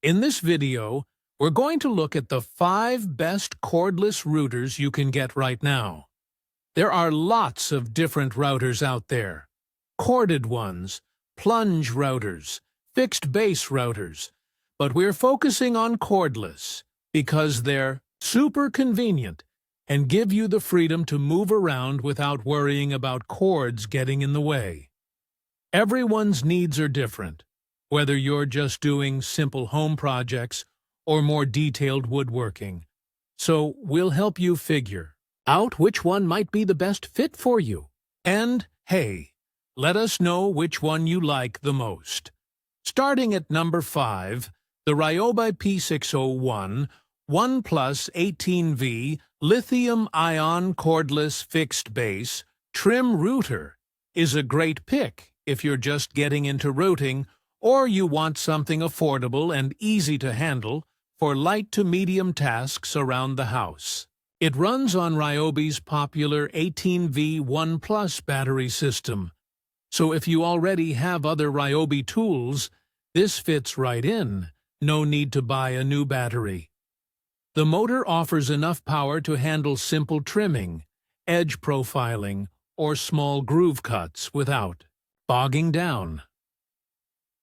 In this video, we're going to look at the 5 best cordless routers you can get right now. There are lots of different routers out there. Corded ones, plunge routers, fixed base routers, but we're focusing on cordless because they're super convenient and give you the freedom to move around without worrying about cords getting in the way. Everyone's needs are different, whether you're just doing simple home projects or more detailed woodworking. So we'll help you figure out which one might be the best fit for you. And, hey, let us know which one you like the most. Starting at number 5, the Ryobi P601 1 Plus 18V Lithium-Ion Cordless Fixed Base Trim Router is a great pick if you're just getting into routing or you want something affordable and easy to handle for light to medium tasks around the house. It runs on Ryobi's popular 18V 1 Plus battery system, so if you already have other Ryobi tools, this fits right in. No need to buy a new battery. The motor offers enough power to handle simple trimming, edge profiling, or small groove cuts without bogging down.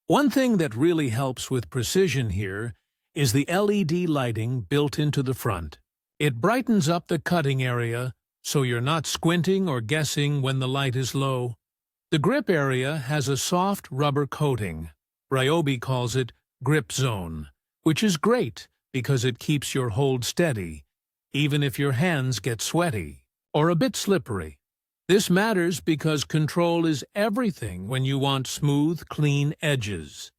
One thing that really helps with precision here is the LED lighting built into the front. It brightens up the cutting area so you're not squinting or guessing when the light is low. The grip area has a soft rubber coating. Ryobi calls it grip zone, which is great because it keeps your hold steady, even if your hands get sweaty or a bit slippery. This matters because control is everything when you want smooth, clean edges.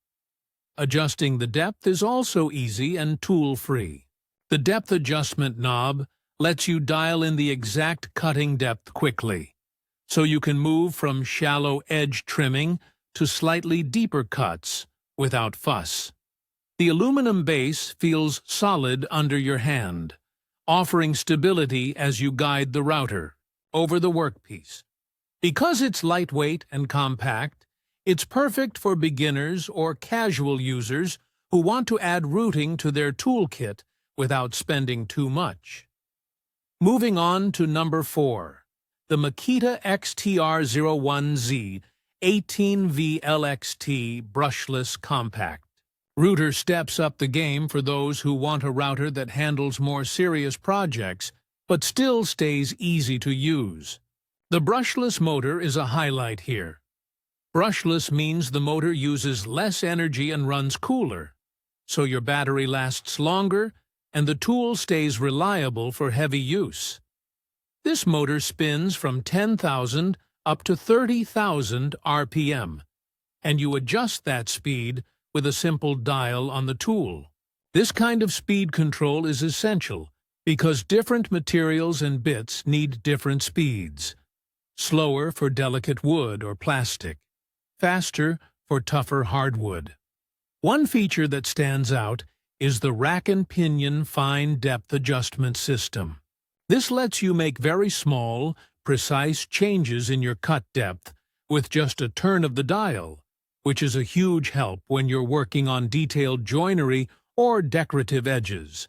Adjusting the depth is also easy and tool-free. The depth adjustment knob lets you dial in the exact cutting depth quickly, so you can move from shallow edge trimming to slightly deeper cuts without fuss. The aluminum base feels solid under your hand, offering stability as you guide the router over the workpiece. Because it's lightweight and compact, it's perfect for beginners or casual users who want to add routing to their toolkit without spending too much. Moving on to number 4, the Makita XTR01Z 18V LXT Brushless Compact. Router steps up the game for those who want a router that handles more serious projects but still stays easy to use. The brushless motor is a highlight here. Brushless means the motor uses less energy and runs cooler, so your battery lasts longer and the tool stays reliable for heavy use. This motor spins from 10,000 up to 30,000 RPM, and you adjust that speed with a simple dial on the tool. This kind of speed control is essential because different materials and bits need different speeds. Slower for delicate wood or plastic, faster for tougher hardwood. One feature that stands out is the rack and pinion fine depth adjustment system. This lets you make very small, precise changes in your cut depth with just a turn of the dial, which is a huge help when you're working on detailed joinery or decorative edges.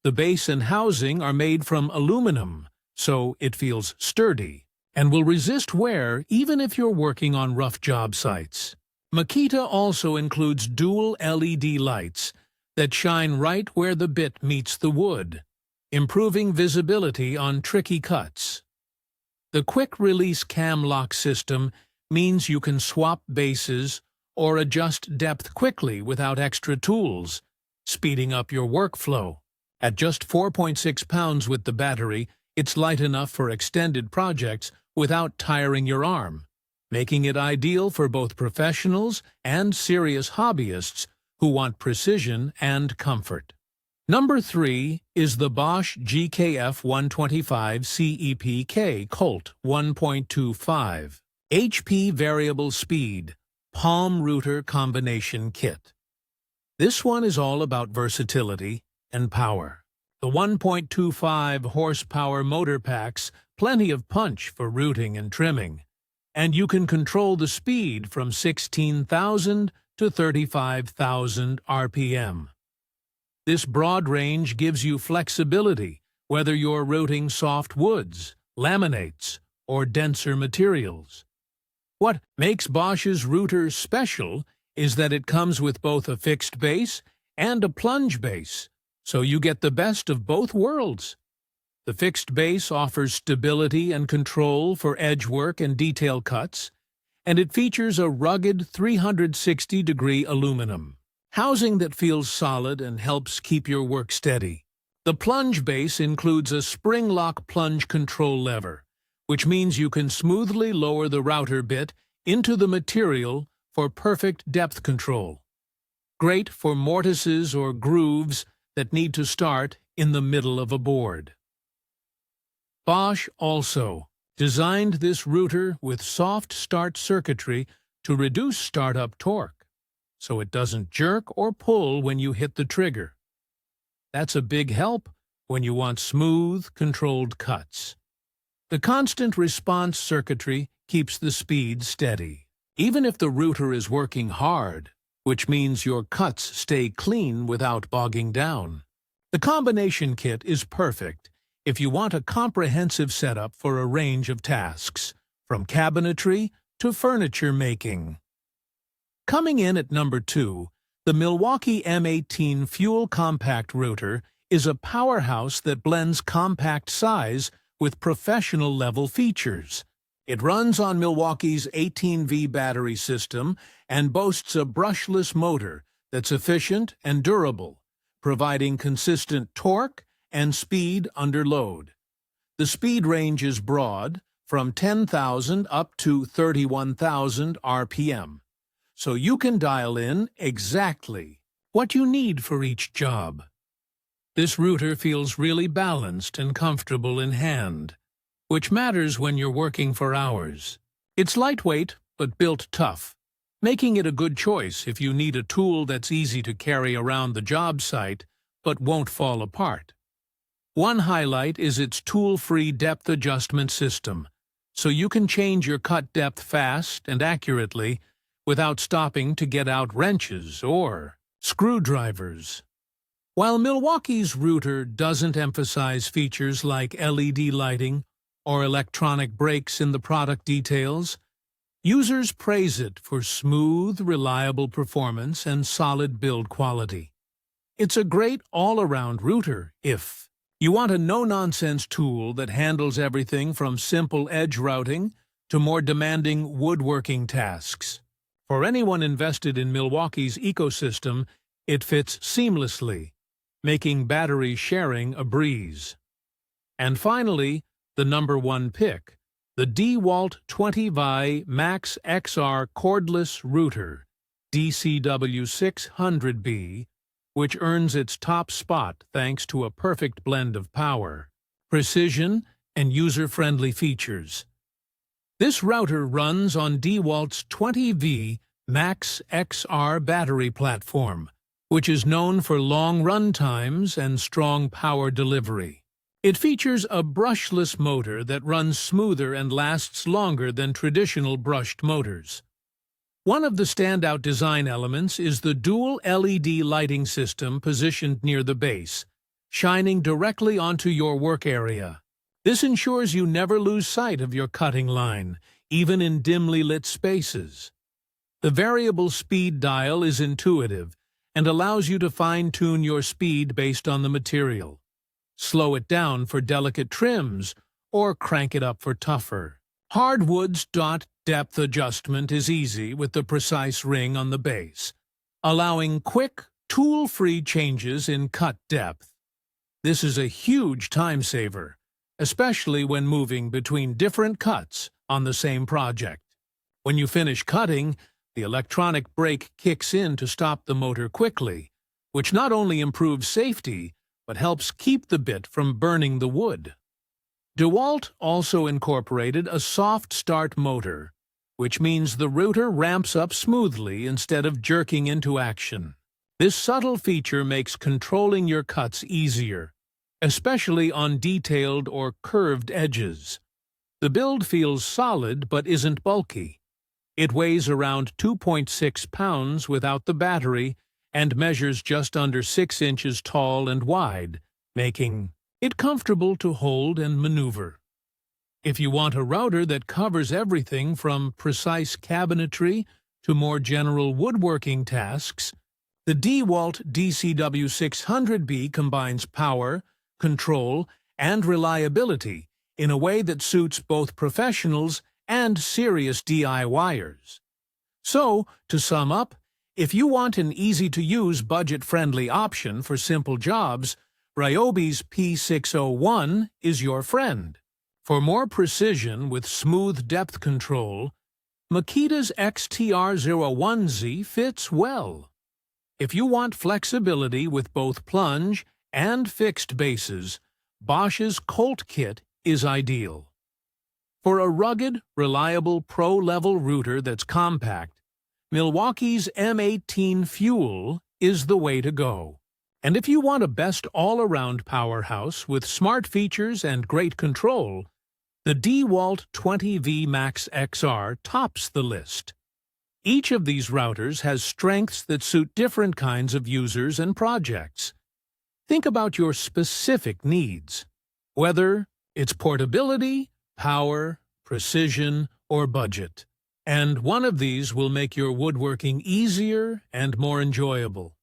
The base and housing are made from aluminum, so it feels sturdy and will resist wear even if you're working on rough job sites. Makita also includes dual LED lights that shine right where the bit meets the wood, improving visibility on tricky cuts. The quick-release cam lock system means you can swap bases or adjust depth quickly without extra tools, speeding up your workflow. At just 4.6 pounds with the battery, it's light enough for extended projects without tiring your arm, making it ideal for both professionals and serious hobbyists who want precision and comfort. Number 3 is the Bosch GKF125 CEPK Colt 1.25 HP Variable Speed Palm Router Combination Kit. This one is all about versatility and power. The 1.25 horsepower motor packs plenty of punch for routing and trimming, and you can control the speed from 16,000 to 35,000 RPM. This broad range gives you flexibility, whether you're routing soft woods, laminates, or denser materials. What makes Bosch's router special is that it comes with both a fixed base and a plunge base, so you get the best of both worlds. The fixed base offers stability and control for edge work and detail cuts, and it features a rugged 360-degree aluminum housing that feels solid and helps keep your work steady. The plunge base includes a spring-lock plunge control lever, which means you can smoothly lower the router bit into the material for perfect depth control. Great for mortises or grooves that need to start in the middle of a board. Bosch also designed this router with soft start circuitry to reduce startup torque, so it doesn't jerk or pull when you hit the trigger. That's a big help when you want smooth, controlled cuts. The constant response circuitry keeps the speed steady, even if the router is working hard, which means your cuts stay clean without bogging down. The combination kit is perfect if you want a comprehensive setup for a range of tasks, from cabinetry to furniture making. Coming in at number 2, the Milwaukee M18 Fuel Compact Router is a powerhouse that blends compact size with professional-level features. It runs on Milwaukee's 18V battery system and boasts a brushless motor that's efficient and durable, providing consistent torque and speed under load. The speed range is broad, from 10,000 up to 31,000 RPM, so you can dial in exactly what you need for each job. This router feels really balanced and comfortable in hand, which matters when you're working for hours. It's lightweight but built tough, making it a good choice if you need a tool that's easy to carry around the job site but won't fall apart. One highlight is its tool-free depth adjustment system, so you can change your cut depth fast and accurately without stopping to get out wrenches or screwdrivers. While Milwaukee's router doesn't emphasize features like LED lighting or electronic brakes in the product details, users praise it for smooth, reliable performance and solid build quality. It's a great all-around router if you want a no-nonsense tool that handles everything from simple edge routing to more demanding woodworking tasks. For anyone invested in Milwaukee's ecosystem, it fits seamlessly, making battery sharing a breeze. And finally, the number 1 pick, the DeWalt 20V Max XR Cordless Router, DCW600B, which earns its top spot thanks to a perfect blend of power, precision, and user-friendly features. This router runs on DeWalt's 20V Max XR battery platform, which is known for long run times and strong power delivery. It features a brushless motor that runs smoother and lasts longer than traditional brushed motors. One of the standout design elements is the dual LED lighting system positioned near the base, shining directly onto your work area. This ensures you never lose sight of your cutting line, even in dimly lit spaces. The variable speed dial is intuitive and allows you to fine-tune your speed based on the material. Slow it down for delicate trims or crank it up for tougher hardwoods. Depth adjustment is easy with the precise ring on the base, allowing quick, tool-free changes in cut depth. This is a huge time saver, especially when moving between different cuts on the same project. When you finish cutting, the electronic brake kicks in to stop the motor quickly, which not only improves safety, but helps keep the bit from burning the wood. DeWalt also incorporated a soft start motor, which means the router ramps up smoothly instead of jerking into action. This subtle feature makes controlling your cuts easier, especially on detailed or curved edges. The build feels solid but isn't bulky. It weighs around 2.6 pounds without the battery and measures just under 6 inches tall and wide, making it comfortable to hold and maneuver. If you want a router that covers everything from precise cabinetry to more general woodworking tasks, the DeWalt DCW600B combines power, control, and reliability in a way that suits both professionals and serious DIYers. So, to sum up, if you want an easy-to-use budget-friendly option for simple jobs, Ryobi's P601 is your friend. For more precision with smooth depth control, Makita's XTR01Z fits well. If you want flexibility with both plunge and fixed bases, Bosch's Colt Kit is ideal. For a rugged, reliable pro-level router that's compact, Milwaukee's M18 Fuel is the way to go. And if you want a best all-around powerhouse with smart features and great control, the DeWalt 20V Max XR tops the list. Each of these routers has strengths that suit different kinds of users and projects. Think about your specific needs, whether it's portability, power, precision, or budget. And one of these will make your woodworking easier and more enjoyable.